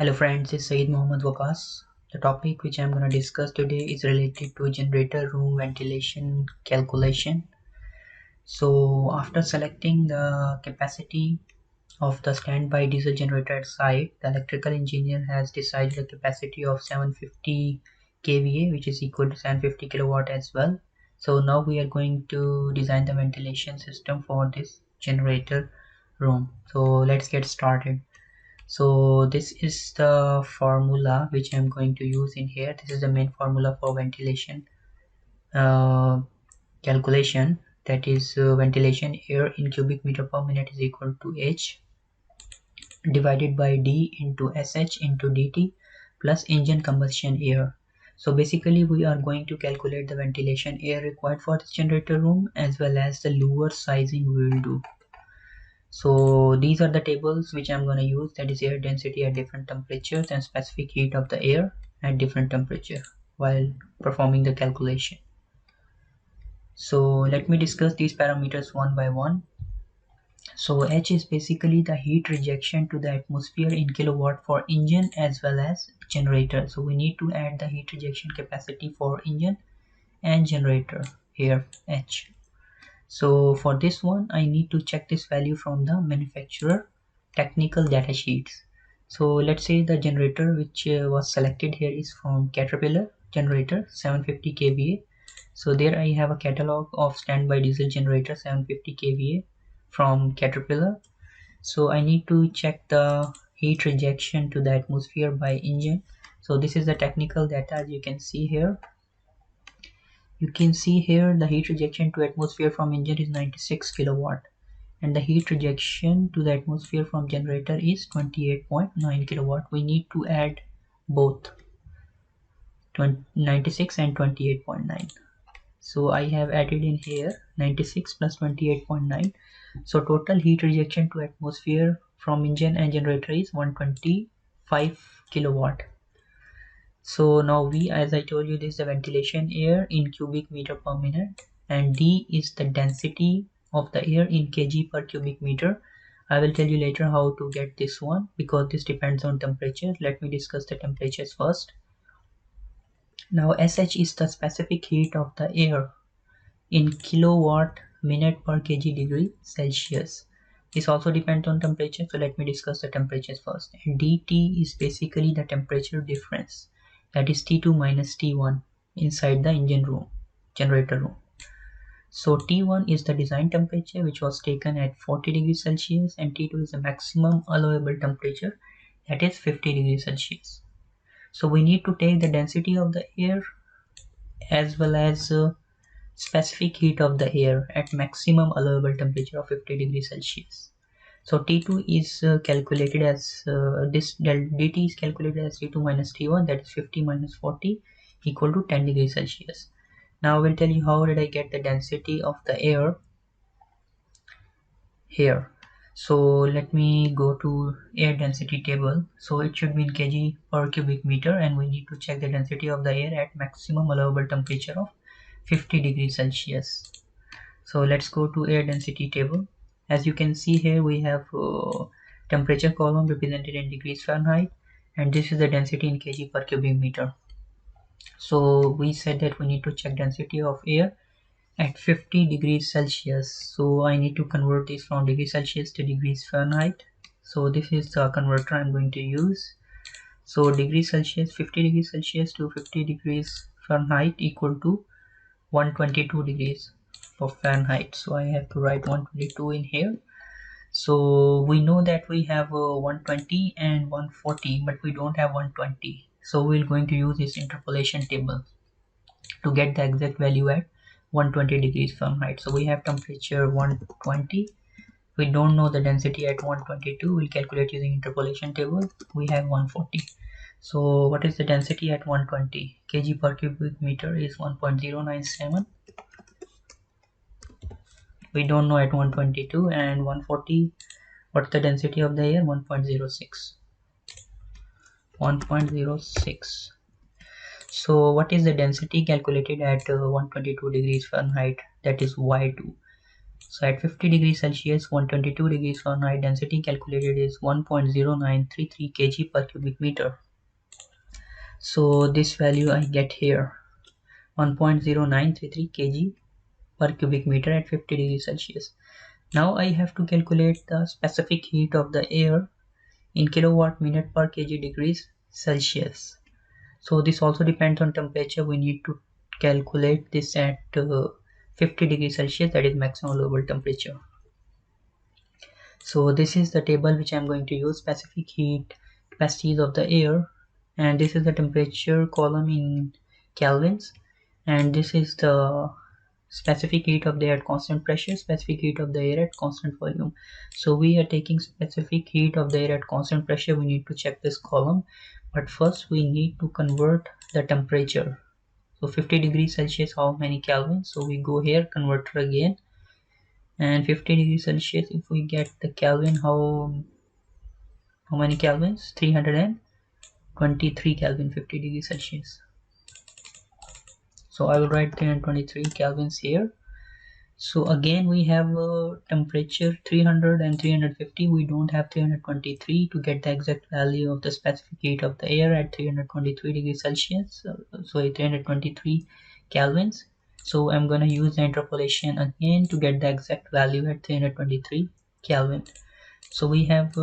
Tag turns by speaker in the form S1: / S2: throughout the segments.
S1: Hello friends, this is Saeed Mohammad Waqas. The topic which I am going to discuss today is related to generator room ventilation calculation. So after selecting the capacity of the standby diesel generator at site, the electrical engineer has decided a capacity of 750 kVA, which is equal to 750 kilowatt as well. So now we are going to design the ventilation system for this generator room. So let's get started. So this is the formula which I'm going to use in here. This is the main formula for ventilation uh, calculation, that is ventilation air in cubic meter per minute is equal to H divided by D into SH into DT plus engine combustion air. So basically we are going to calculate the ventilation air required for this generator room as well as the Louver sizing we will do. So these are the tables which I'm going to use, that is air density at different temperatures and specific heat of the air at different temperature while performing the calculation. So let me discuss these parameters one by one. So H is basically the heat rejection to the atmosphere in kilowatt for engine as well as generator. So we need to add the heat rejection capacity for engine and generator here, H. So for this one I need to check this value from the manufacturer technical data sheets. So let's say the generator which was selected here is from Caterpillar generator 750 kVA. So there I have a catalog of standby diesel generator 750 kVA from Caterpillar. So I need to check the heat rejection to the atmosphere by engine. So this is the technical data, as you can see here. You can see here the heat rejection to atmosphere from engine is 96 kilowatt and the heat rejection to the atmosphere from generator is 28.9 kilowatt. We need to add both 96 and 28.9. So I have added in here 96 plus 28.9. So total heat rejection to atmosphere from engine and generator is 125 kilowatt. So now V, as I told you, this is the ventilation air in cubic meter per minute and D is the density of the air in kg per cubic meter. I will tell you later how to get this one because this depends on temperature. Let me discuss the temperatures first. Now SH is the specific heat of the air in kilowatt minute per kg degree Celsius. This also depends on temperature, so let me discuss the temperatures first. And dT is basically the temperature difference, that is T2 minus T1 inside the engine room, generator room. So T1 is the design temperature which was taken at 40 degrees Celsius and T2 is the maximum allowable temperature, that is 50 degrees Celsius. So we need to take the density of the air as well as specific heat of the air at maximum allowable temperature of 50 degrees Celsius. So T2 is calculated as this dt is calculated as T2 minus T1, that is 50 minus 40 equal to 10 degrees Celsius. Now I will tell you how did I get the density of the air here. So let me go to air density table. So it should be in kg per cubic meter and we need to check the density of the air at maximum allowable temperature of 50 degrees Celsius. So let's go to air density table. As you can see here we have temperature column represented in degrees Fahrenheit and this is the density in kg per cubic meter. So we said that we need to check density of air at 50 degrees Celsius. So I need to convert this from degrees Celsius to degrees Fahrenheit. So this is the converter I'm going to use. So degrees Celsius, 50 degrees Celsius to 50 degrees Fahrenheit equal to 122 degrees of Fahrenheit. So I have to write 122 in here. So we know that we have 120 and 140 but we don't have 120. So we're going to use this interpolation table to get the exact value at 120 degrees Fahrenheit. So we have temperature 120. We don't know the density at 122. We'll calculate using interpolation table. We have 140. So what is the density at 120? Kg per cubic meter is 1.097. We don't know at 122 and 140. What's the density of the air? 1.06. 1.06. So what is the density calculated at 122 degrees Fahrenheit? That is Y2. So at 50 degrees Celsius, 122 degrees Fahrenheit, density calculated is 1.0933 kg per cubic meter. So this value I get here, 1.0933 kg per cubic meter at 50 degrees Celsius. Now I have to calculate the specific heat of the air in kilowatt minute per kg degrees Celsius. So this also depends on temperature. We need to calculate this at 50 degrees Celsius, that is maximum allowable temperature. So this is the table which I'm going to use, specific heat capacities of the air, and this is the temperature column in kelvins, and this is the specific heat of the air at constant pressure, specific heat of the air at constant volume. So we are taking specific heat of the air at constant pressure. We need to check this column, but first we need to convert the temperature. So 50 degrees Celsius, how many Kelvin? So we go here, converter again, and 50 degrees Celsius, if we get the Kelvin, how many Kelvins? 323 Kelvin, 50 degrees Celsius. So I will write 323 Kelvins here. So again we have temperature 300 and 350. We don't have 323 to get the exact value of the specific heat of the air at 323 degrees Celsius. So 323 Kelvins. So I'm gonna use the interpolation again to get the exact value at 323 Kelvin. So we have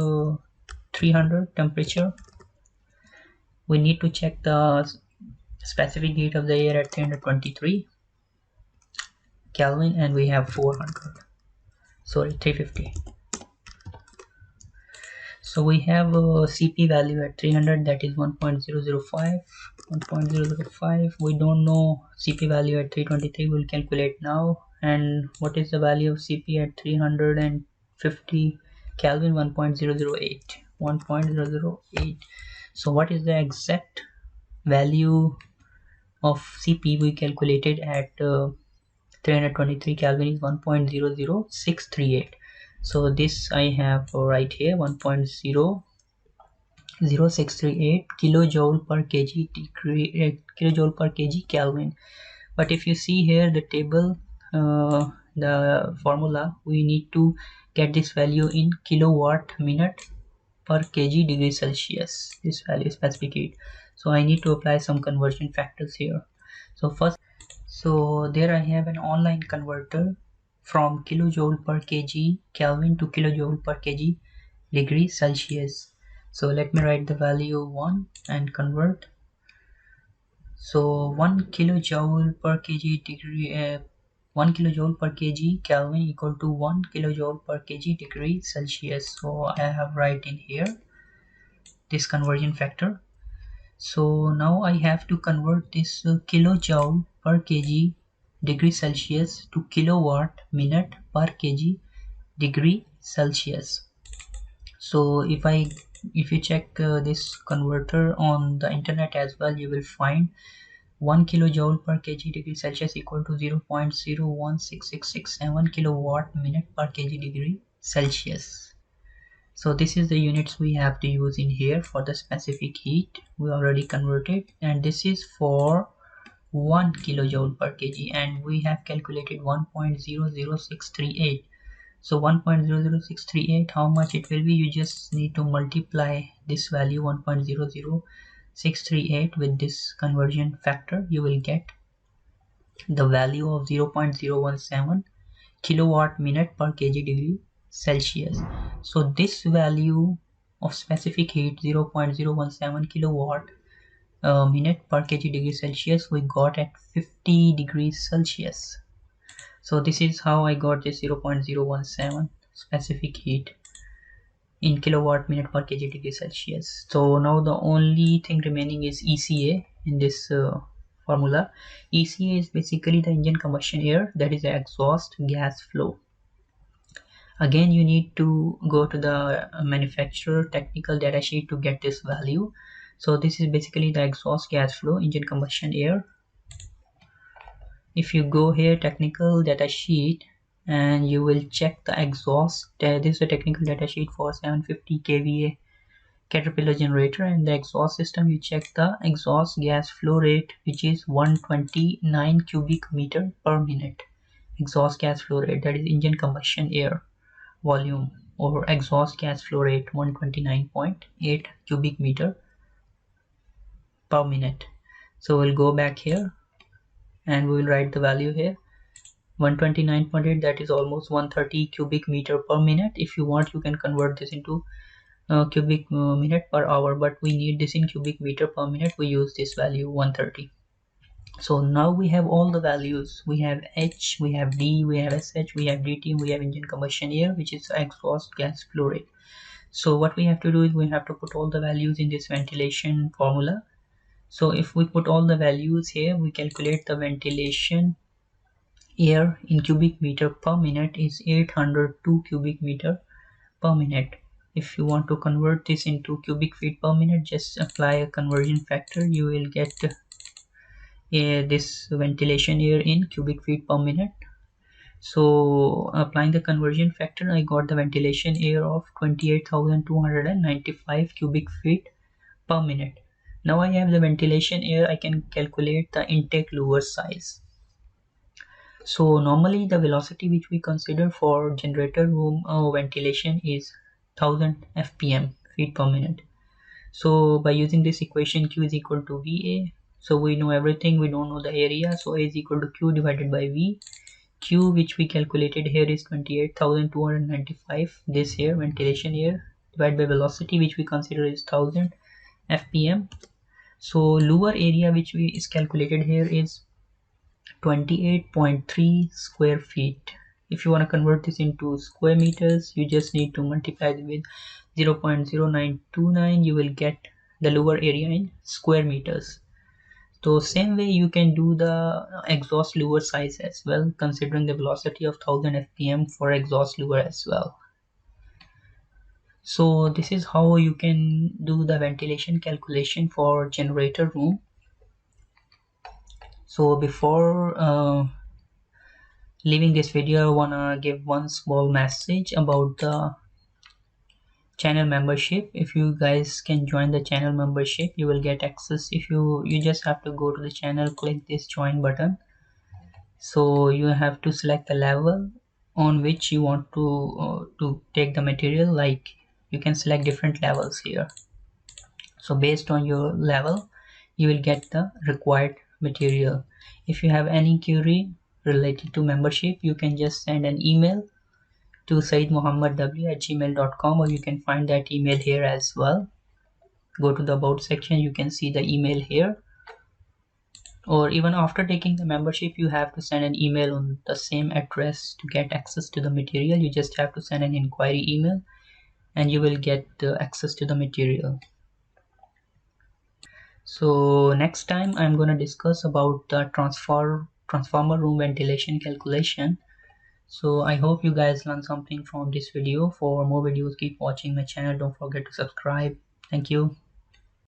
S1: 300 temperature. We need to check the specific heat of the air at 323 Kelvin, and we have 350. So we have a CP value at 300, that is 1.005. We don't know CP value at 323. We'll calculate now. And what is the value of CP at 350 Kelvin? 1.008. So what is the exact value of CP we calculated at 323 Kelvin is 1.00638. So this I have right here, 1.00638 kilojoule per kg kilojoule per kg Kelvin. But if you see here the table, the formula, we need to get this value in kilowatt minute per kg degree Celsius. This value is specific heat. So I need to apply some conversion factors here. So there I have an online converter from kilojoule per kg Kelvin to kilojoule per kg degree Celsius. So let me write the value 1 and convert. So 1 kilojoule per kg degree 1 kilojoule per kg Kelvin equal to 1 kilojoule per kg degree Celsius. So I have write in here this conversion factor. So now I have to convert this kilojoule per kg degree Celsius to kilowatt minute per kg degree Celsius. So if you check this converter on the internet as well, you will find 1 kilojoule per kg degree Celsius equal to 0.016667 kilowatt minute per kg degree Celsius. So this is the units we have to use in here for the specific heat. We already converted, and this is for 1 kilojoule per kg, and we have calculated 1.00638. So 1.00638, how much it will be? You just need to multiply this value 1.00638 with this conversion factor. You will get the value of 0.017 kilowatt minute per kg degree Celsius. So this value of specific heat, 0.017 kilowatt minute per kg degree Celsius, we got at 50 degrees Celsius. So this is how I got this 0.017 specific heat in kilowatt minute per kg degree Celsius. So now the only thing remaining is ECA in this formula. ECA is basically the engine combustion air, that is the exhaust gas flow. Again, you need to go to the manufacturer technical data sheet to get this value. So this is basically the exhaust gas flow, engine combustion air. If you go here, technical data sheet, and you will check the exhaust. This is a technical data sheet for 750 kVA Caterpillar generator, and the exhaust system, you check the exhaust gas flow rate, which is 129 cubic meter per minute, exhaust gas flow rate, that is engine combustion air volume, or exhaust gas flow rate 129.8 cubic meter per minute. So we'll go back here and we will write the value here, 129.8, that is almost 130 cubic meter per minute. If you want, you can convert this into cubic minute per hour, but we need this in cubic meter per minute. We use this value 130. So now we have all the values. We have H, we have D, we have SH, we have DT, we have engine combustion air, which is exhaust gas flow rate. So what we have to do is we have to put all the values in this ventilation formula. So if we put all the values here, we calculate the ventilation air in cubic meter per minute is 802 cubic meter per minute. If you want to convert this into cubic feet per minute, just apply a conversion factor. You will get this ventilation air in cubic feet per minute. So applying the conversion factor, I got the ventilation air of 28,295 cubic feet per minute. Now I have the ventilation air, I can calculate the intake louver size. So normally the velocity which we consider for generator room ventilation is 1000 fpm, feet per minute. So by using this equation, Q is equal to VA. So we know everything, we don't know the area, so A is equal to Q divided by V. Q, which we calculated here, is 28,295, this here ventilation air, divided by velocity, which we consider is 1000 fpm. So louver area, which is calculated here, is 28.3 square feet. If you want to convert this into square meters, you just need to multiply it with 0.0929. You will get the louver area in square meters. So same way you can do the exhaust louver size as well, considering the velocity of 1000 fpm for exhaust louver as well. So this is how you can do the ventilation calculation for generator room. So before leaving this video, I wanna give one small message about the channel membership. If you guys can join the channel membership, you will get access. If you just have to go to the channel, click this join button. So you have to select the level on which you want to take the material. Like you can select different levels here. So based on your level, you will get the required material. If you have any query related to membership, you can just send an email to saidmohammadw@gmail.com, or you can find that email here as well. Go to the about section, you can see the email here. Or even after taking the membership, you have to send an email on the same address to get access to the material. You just have to send an inquiry email and you will get access to the material. So next time I'm going to discuss about the transformer room ventilation calculation. So I hope you guys learned something from this video. For more videos, keep watching my channel. Don't forget to subscribe. Thank you.